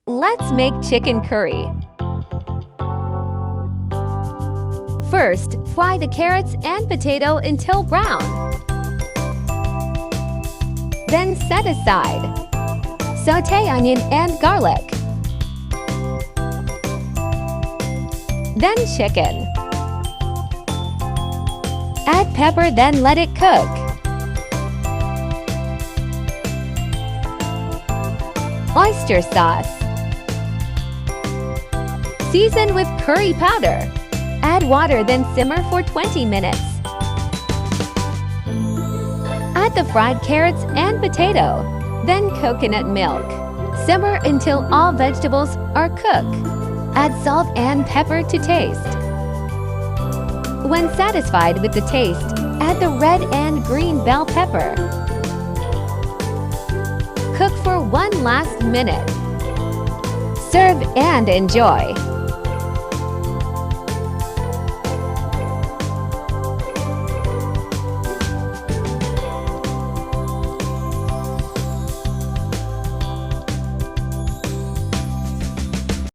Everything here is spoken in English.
Let's make chicken curry. First, fry the carrots and potato until brown. Then set aside. Sauté onion and garlic. Then chicken. Add pepper, then let it cook. Oyster sauce. Season with curry powder. Add water, then simmer for 20 minutes. Add the fried carrots and potato, then coconut milk. Simmer until all vegetables are cooked. Add salt and pepper to taste. When satisfied with the taste, add the red and green bell pepper. Cook for one last minute. Serve and enjoy.